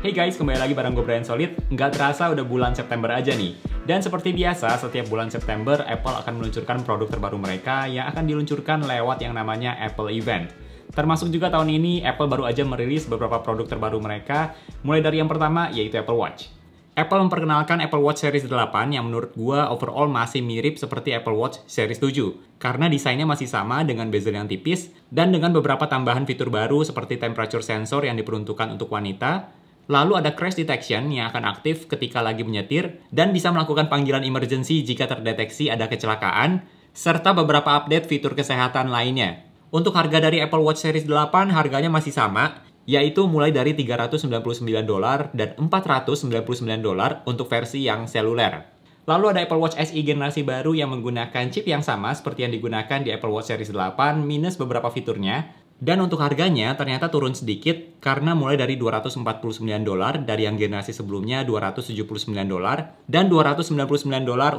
Hey guys, kembali lagi bareng gue Brian Solid. Nggak terasa udah bulan September aja nih. Dan seperti biasa, setiap bulan September, Apple akan meluncurkan produk terbaru mereka yang akan diluncurkan lewat yang namanya Apple Event. Termasuk juga tahun ini, Apple baru aja merilis beberapa produk terbaru mereka, mulai dari yang pertama, yaitu Apple Watch. Apple memperkenalkan Apple Watch Series 8 yang menurut gua overall masih mirip seperti Apple Watch Series 7. Karena desainnya masih sama dengan bezel yang tipis, dan dengan beberapa tambahan fitur baru seperti temperature sensor yang diperuntukkan untuk wanita. Lalu ada crash detection yang akan aktif ketika lagi menyetir dan bisa melakukan panggilan emergency jika terdeteksi ada kecelakaan, serta beberapa update fitur kesehatan lainnya. Untuk harga dari Apple Watch Series 8 harganya masih sama, yaitu mulai dari $399 dan $499 untuk versi yang seluler. Lalu ada Apple Watch SE generasi baru yang menggunakan chip yang sama seperti yang digunakan di Apple Watch Series 8 minus beberapa fiturnya. Dan untuk harganya ternyata turun sedikit karena mulai dari $249 dari yang generasi sebelumnya $279 dan $299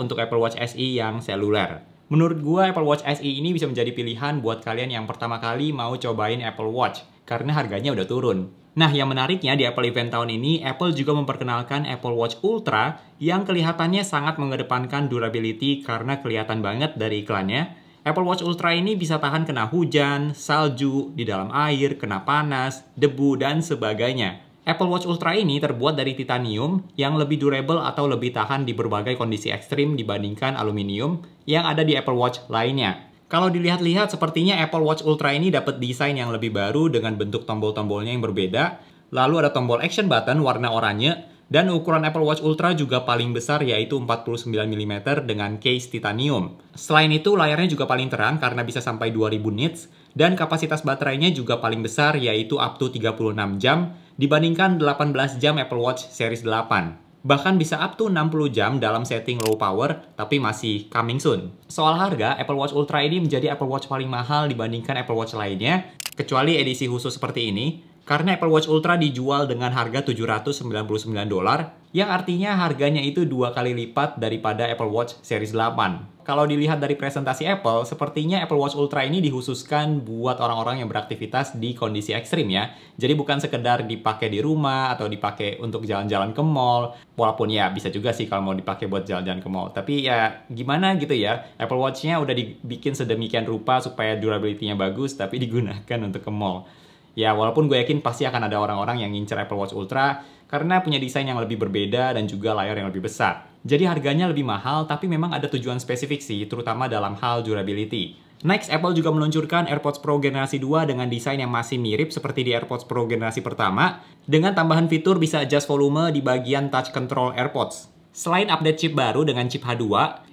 untuk Apple Watch SE yang seluler. Menurut gua Apple Watch SE ini bisa menjadi pilihan buat kalian yang pertama kali mau cobain Apple Watch karena harganya udah turun. Nah, yang menariknya di Apple Event tahun ini, Apple juga memperkenalkan Apple Watch Ultra yang kelihatannya sangat mengedepankan durability karena kelihatan banget dari iklannya. Apple Watch Ultra ini bisa tahan kena hujan, salju, di dalam air, kena panas, debu, dan sebagainya. Apple Watch Ultra ini terbuat dari titanium yang lebih durable atau lebih tahan di berbagai kondisi ekstrim dibandingkan aluminium yang ada di Apple Watch lainnya. Kalau dilihat-lihat, sepertinya Apple Watch Ultra ini dapat desain yang lebih baru dengan bentuk tombol-tombolnya yang berbeda. Lalu ada tombol action button warna oranye, dan ukuran Apple Watch Ultra juga paling besar yaitu 49 mm dengan case titanium. Selain itu, layarnya juga paling terang karena bisa sampai 2000 nits, dan kapasitas baterainya juga paling besar yaitu up to 36 jam dibandingkan 18 jam Apple Watch Series 8. Bahkan bisa up to 60 jam dalam setting low power, tapi masih coming soon. Soal harga, Apple Watch Ultra ini menjadi Apple Watch paling mahal dibandingkan Apple Watch lainnya, kecuali edisi khusus seperti ini, karena Apple Watch Ultra dijual dengan harga $799, yang artinya harganya itu 2 kali lipat daripada Apple Watch Series 8. Kalau dilihat dari presentasi Apple, sepertinya Apple Watch Ultra ini dikhususkan buat orang-orang yang beraktivitas di kondisi ekstrim ya. Jadi bukan sekedar dipakai di rumah atau dipakai untuk jalan-jalan ke mall. Walaupun ya bisa juga sih kalau mau dipakai buat jalan-jalan ke mall. Tapi ya gimana gitu ya, Apple Watch-nya udah dibikin sedemikian rupa supaya durability-nya bagus, tapi digunakan untuk ke mall. Ya, walaupun gue yakin pasti akan ada orang-orang yang ngincer Apple Watch Ultra karena punya desain yang lebih berbeda dan juga layar yang lebih besar. Jadi harganya lebih mahal, tapi memang ada tujuan spesifik sih, terutama dalam hal durability. Next, Apple juga meluncurkan AirPods Pro generasi 2 dengan desain yang masih mirip seperti di AirPods Pro generasi pertama, dengan tambahan fitur bisa adjust volume di bagian touch control AirPods. Selain update chip baru dengan chip H2,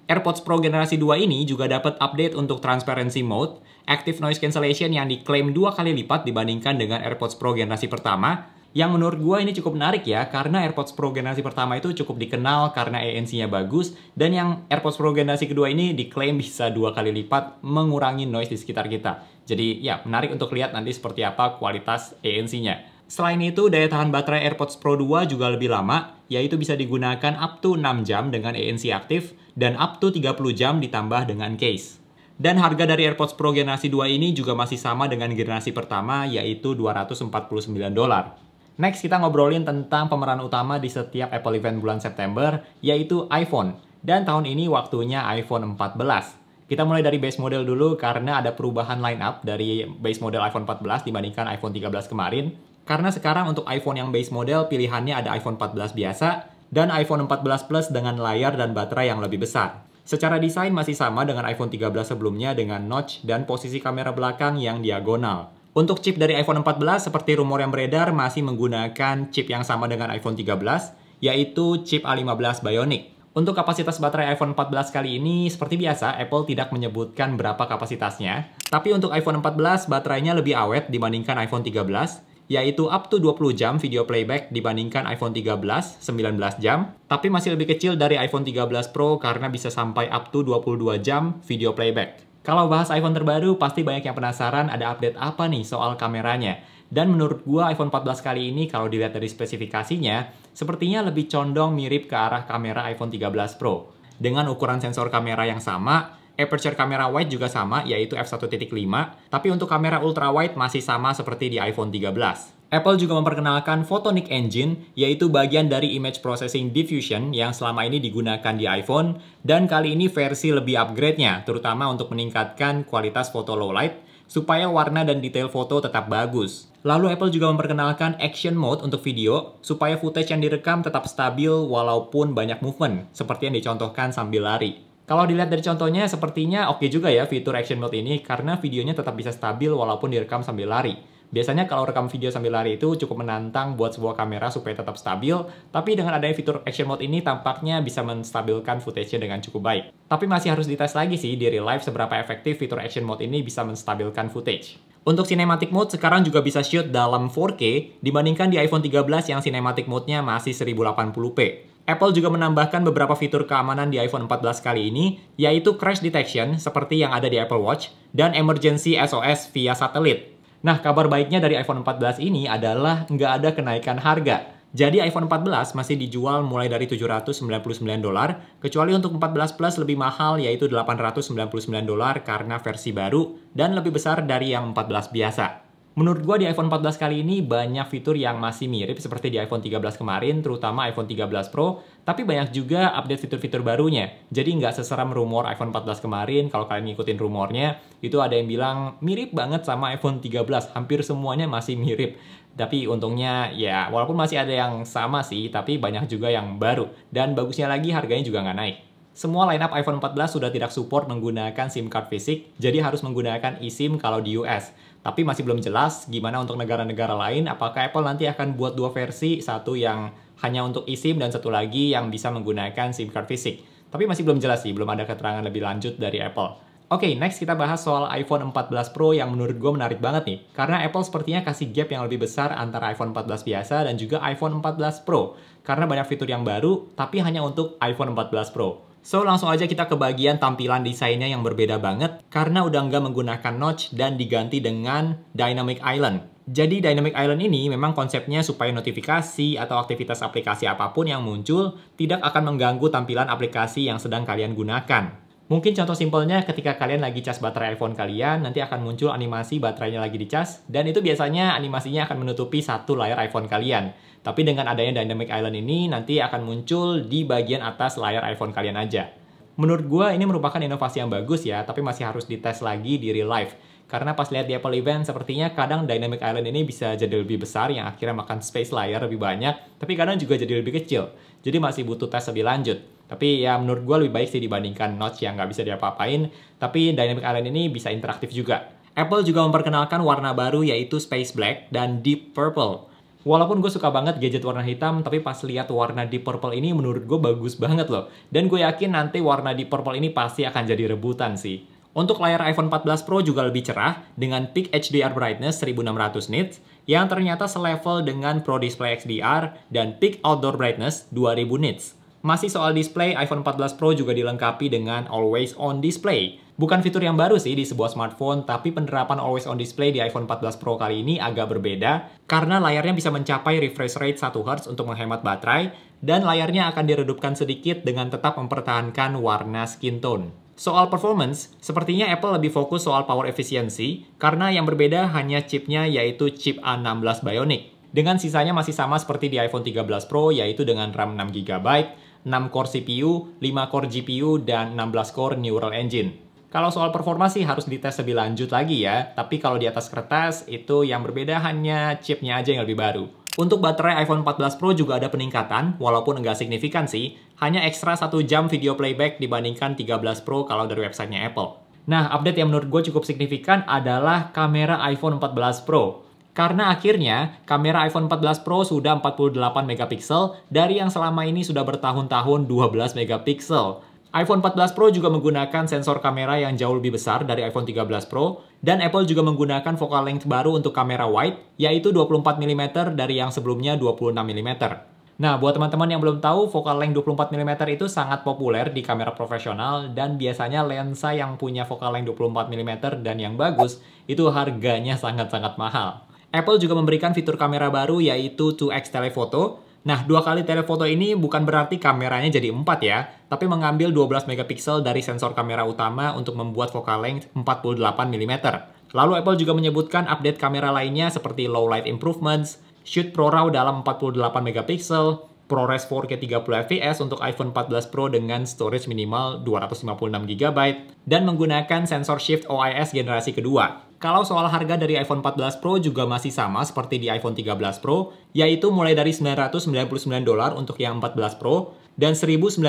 AirPods Pro generasi 2 ini juga dapat update untuk transparency mode, active noise cancellation yang diklaim 2 kali lipat dibandingkan dengan AirPods Pro generasi pertama, yang menurut gue ini cukup menarik ya, karena AirPods Pro generasi pertama itu cukup dikenal karena ANC-nya bagus, dan yang AirPods Pro generasi kedua ini diklaim bisa 2 kali lipat mengurangi noise di sekitar kita. Jadi ya, menarik untuk lihat nanti seperti apa kualitas ANC-nya. Selain itu, daya tahan baterai AirPods Pro 2 juga lebih lama, yaitu bisa digunakan up to 6 jam dengan ANC aktif, dan up to 30 jam ditambah dengan case. Dan harga dari AirPods Pro generasi 2 ini juga masih sama dengan generasi pertama, yaitu $249. Next, kita ngobrolin tentang pemeran utama di setiap Apple Event bulan September, yaitu iPhone. Dan tahun ini waktunya iPhone 14. Kita mulai dari base model dulu karena ada perubahan line-up dari base model iPhone 14 dibandingkan iPhone 13 kemarin. Karena sekarang untuk iPhone yang base model, pilihannya ada iPhone 14 biasa dan iPhone 14 Plus dengan layar dan baterai yang lebih besar. Secara desain masih sama dengan iPhone 13 sebelumnya dengan notch dan posisi kamera belakang yang diagonal. Untuk chip dari iPhone 14, seperti rumor yang beredar, masih menggunakan chip yang sama dengan iPhone 13, yaitu chip A15 Bionic. Untuk kapasitas baterai iPhone 14 kali ini, seperti biasa, Apple tidak menyebutkan berapa kapasitasnya. Tapi untuk iPhone 14, baterainya lebih awet dibandingkan iPhone 13, yaitu up to 20 jam video playback dibandingkan iPhone 13, 19 jam. Tapi masih lebih kecil dari iPhone 13 Pro karena bisa sampai up to 22 jam video playback. Kalau bahas iPhone terbaru, pasti banyak yang penasaran ada update apa nih soal kameranya. Dan menurut gua iPhone 14 kali ini kalau dilihat dari spesifikasinya, sepertinya lebih condong mirip ke arah kamera iPhone 13 Pro. Dengan ukuran sensor kamera yang sama, aperture kamera wide juga sama, yaitu f1.5, tapi untuk kamera ultra wide masih sama seperti di iPhone 13. Apple juga memperkenalkan Photonic Engine, yaitu bagian dari Image Processing Diffusion yang selama ini digunakan di iPhone, dan kali ini versi lebih upgrade-nya, terutama untuk meningkatkan kualitas foto low light, supaya warna dan detail foto tetap bagus. Lalu Apple juga memperkenalkan Action Mode untuk video, supaya footage yang direkam tetap stabil walaupun banyak movement, seperti yang dicontohkan sambil lari. Kalau dilihat dari contohnya, sepertinya oke juga ya fitur Action Mode ini, karena videonya tetap bisa stabil walaupun direkam sambil lari. Biasanya kalau rekam video sambil lari itu cukup menantang buat sebuah kamera supaya tetap stabil, tapi dengan adanya fitur Action Mode ini tampaknya bisa menstabilkan footage-nya dengan cukup baik. Tapi masih harus dites lagi sih di real life seberapa efektif fitur Action Mode ini bisa menstabilkan footage. Untuk Cinematic Mode sekarang juga bisa shoot dalam 4K dibandingkan di iPhone 13 yang Cinematic Mode-nya masih 1080p. Apple juga menambahkan beberapa fitur keamanan di iPhone 14 kali ini, yaitu crash detection seperti yang ada di Apple Watch, dan emergency SOS via satelit. Nah, kabar baiknya dari iPhone 14 ini adalah nggak ada kenaikan harga. Jadi iPhone 14 masih dijual mulai dari $799, kecuali untuk 14 Plus lebih mahal yaitu $899 karena versi baru dan lebih besar dari yang 14 biasa. Menurut gua di iPhone 14 kali ini banyak fitur yang masih mirip seperti di iPhone 13 kemarin, terutama iPhone 13 Pro, tapi banyak juga update fitur-fitur barunya. Jadi nggak seseram rumor iPhone 14 kemarin, kalau kalian ngikutin rumornya, itu ada yang bilang mirip banget sama iPhone 13, hampir semuanya masih mirip. Tapi untungnya ya, walaupun masih ada yang sama sih, tapi banyak juga yang baru. Dan bagusnya lagi harganya juga nggak naik. Semua lineup iPhone 14 sudah tidak support menggunakan SIM card fisik, jadi harus menggunakan eSIM kalau di US. Tapi masih belum jelas gimana untuk negara-negara lain, apakah Apple nanti akan buat dua versi, satu yang hanya untuk eSIM dan satu lagi yang bisa menggunakan SIM card fisik. Tapi masih belum jelas sih, belum ada keterangan lebih lanjut dari Apple. Oke, next kita bahas soal iPhone 14 Pro yang menurut gue menarik banget nih. Karena Apple sepertinya kasih gap yang lebih besar antara iPhone 14 biasa dan juga iPhone 14 Pro. Karena banyak fitur yang baru, tapi hanya untuk iPhone 14 Pro. So, langsung aja kita ke bagian tampilan desainnya yang berbeda banget, karena udah nggak menggunakan notch dan diganti dengan Dynamic Island. Jadi Dynamic Island ini memang konsepnya supaya notifikasi atau aktivitas aplikasi apapun yang muncul tidak akan mengganggu tampilan aplikasi yang sedang kalian gunakan. Mungkin contoh simpelnya ketika kalian lagi cas baterai iPhone kalian, nanti akan muncul animasi baterainya lagi dicas, dan itu biasanya animasinya akan menutupi satu layar iPhone kalian. Tapi dengan adanya Dynamic Island ini, nanti akan muncul di bagian atas layar iPhone kalian aja. Menurut gue ini merupakan inovasi yang bagus ya, tapi masih harus dites lagi di real life. Karena pas lihat di Apple Event, sepertinya kadang Dynamic Island ini bisa jadi lebih besar, yang akhirnya makan space layar lebih banyak, tapi kadang juga jadi lebih kecil. Jadi masih butuh tes lebih lanjut. Tapi ya menurut gue lebih baik sih dibandingkan notch yang nggak bisa diapa-apain, tapi Dynamic Island ini bisa interaktif juga. Apple juga memperkenalkan warna baru yaitu Space Black dan Deep Purple. Walaupun gue suka banget gadget warna hitam, tapi pas lihat warna Deep Purple ini menurut gue bagus banget loh. Dan gue yakin nanti warna Deep Purple ini pasti akan jadi rebutan sih. Untuk layar iPhone 14 Pro juga lebih cerah dengan Peak HDR Brightness 1600 nits yang ternyata selevel dengan Pro Display XDR dan Peak Outdoor Brightness 2000 nits. Masih soal display, iPhone 14 Pro juga dilengkapi dengan Always On Display. Bukan fitur yang baru sih di sebuah smartphone, tapi penerapan Always On Display di iPhone 14 Pro kali ini agak berbeda karena layarnya bisa mencapai refresh rate 1 Hz untuk menghemat baterai dan layarnya akan diredupkan sedikit dengan tetap mempertahankan warna skin tone. Soal performance, sepertinya Apple lebih fokus soal power efficiency karena yang berbeda hanya chipnya yaitu chip A16 Bionic. Dengan sisanya masih sama seperti di iPhone 13 Pro yaitu dengan RAM 6GB, 6 core CPU, 5 core GPU, dan 16 core Neural Engine. Kalau soal performa sih harus dites lebih lanjut lagi ya, tapi kalau di atas kertas itu yang berbeda hanya chipnya aja yang lebih baru. Untuk baterai iPhone 14 Pro juga ada peningkatan, walaupun enggak signifikan sih, hanya ekstra 1 jam video playback dibandingkan 13 Pro kalau dari websitenya Apple. Nah, update yang menurut gue cukup signifikan adalah kamera iPhone 14 Pro. Karena akhirnya, kamera iPhone 14 Pro sudah 48 megapiksel dari yang selama ini sudah bertahun-tahun 12 megapiksel. iPhone 14 Pro juga menggunakan sensor kamera yang jauh lebih besar dari iPhone 13 Pro, dan Apple juga menggunakan focal length baru untuk kamera wide, yaitu 24mm dari yang sebelumnya 26mm. Nah, buat teman-teman yang belum tahu, focal length 24mm itu sangat populer di kamera profesional, dan biasanya lensa yang punya focal length 24mm dan yang bagus, itu harganya sangat-sangat mahal. Apple juga memberikan fitur kamera baru yaitu 2x telephoto. Nah, 2 kali telephoto ini bukan berarti kameranya jadi 4 ya, tapi mengambil 12 megapiksel dari sensor kamera utama untuk membuat focal length 48mm. Lalu Apple juga menyebutkan update kamera lainnya seperti low light improvements, Shoot Pro RAW dalam 48 megapiksel, ProRes 4K 30 fps untuk iPhone 14 Pro dengan storage minimal 256 GB, dan menggunakan sensor Shift OIS generasi kedua. Kalau soal harga dari iPhone 14 Pro juga masih sama seperti di iPhone 13 Pro, yaitu mulai dari $999 untuk yang 14 Pro, dan $1.099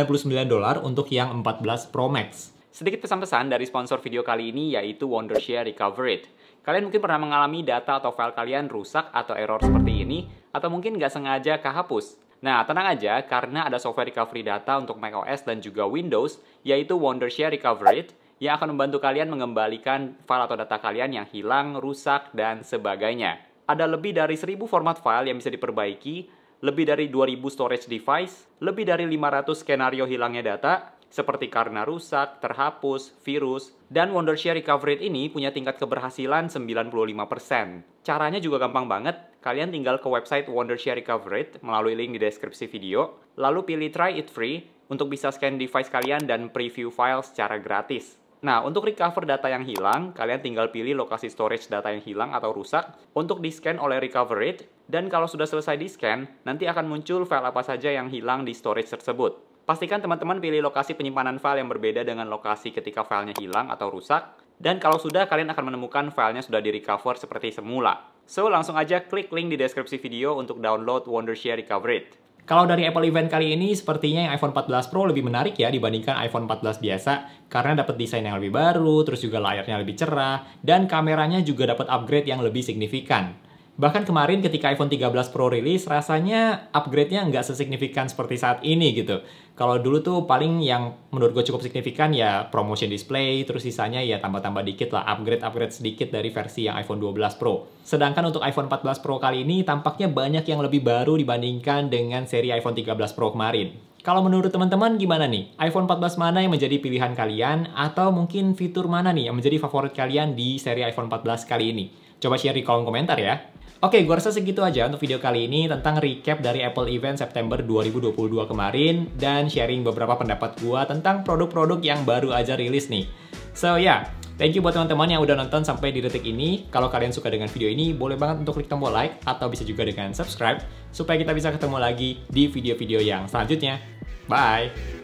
untuk yang 14 Pro Max. Sedikit pesan-pesan dari sponsor video kali ini yaitu Wondershare Recover It. Kalian mungkin pernah mengalami data atau file kalian rusak atau error seperti ini, atau mungkin nggak sengaja kehapus. Nah, tenang aja, karena ada software recovery data untuk macOS dan juga Windows, yaitu Wondershare Recover It, yang akan membantu kalian mengembalikan file atau data kalian yang hilang, rusak, dan sebagainya. Ada lebih dari 1000 format file yang bisa diperbaiki, lebih dari 2000 storage device, lebih dari 500 skenario hilangnya data, seperti karena rusak, terhapus, virus, dan Wondershare Recover It ini punya tingkat keberhasilan 95%. Caranya juga gampang banget, kalian tinggal ke website Wondershare Recover It melalui link di deskripsi video, lalu pilih Try It Free untuk bisa scan device kalian dan preview file secara gratis. Nah, untuk recover data yang hilang, kalian tinggal pilih lokasi storage data yang hilang atau rusak untuk di-scan oleh Recover It, dan kalau sudah selesai di-scan, nanti akan muncul file apa saja yang hilang di storage tersebut. Pastikan teman-teman pilih lokasi penyimpanan file yang berbeda dengan lokasi ketika filenya hilang atau rusak, dan kalau sudah, kalian akan menemukan filenya sudah di-recover seperti semula. So, langsung aja klik link di deskripsi video untuk download Wondershare Recover It. Kalau dari Apple Event kali ini, sepertinya yang iPhone 14 Pro lebih menarik ya dibandingkan iPhone 14 biasa, karena dapat desain yang lebih baru, terus juga layarnya lebih cerah, dan kameranya juga dapat upgrade yang lebih signifikan. Bahkan kemarin ketika iPhone 13 Pro rilis, rasanya upgrade-nya nggak sesignifikan seperti saat ini gitu. Kalau dulu tuh paling yang menurut gue cukup signifikan ya promotion display, terus sisanya ya tambah-tambah dikit lah, upgrade sedikit dari versi yang iPhone 12 Pro. Sedangkan untuk iPhone 14 Pro kali ini tampaknya banyak yang lebih baru dibandingkan dengan seri iPhone 13 Pro kemarin. Kalau menurut teman-teman gimana nih? iPhone 14 mana yang menjadi pilihan kalian? Atau mungkin fitur mana nih yang menjadi favorit kalian di seri iPhone 14 kali ini? Coba share di kolom komentar ya. Oke, gue rasa segitu aja untuk video kali ini tentang recap dari Apple Event September 2022 kemarin dan sharing beberapa pendapat gue tentang produk-produk yang baru aja rilis nih. So yeah, thank you buat teman-teman yang udah nonton sampai di detik ini. Kalau kalian suka dengan video ini, boleh banget untuk klik tombol like atau bisa juga dengan subscribe supaya kita bisa ketemu lagi di video-video yang selanjutnya. Bye!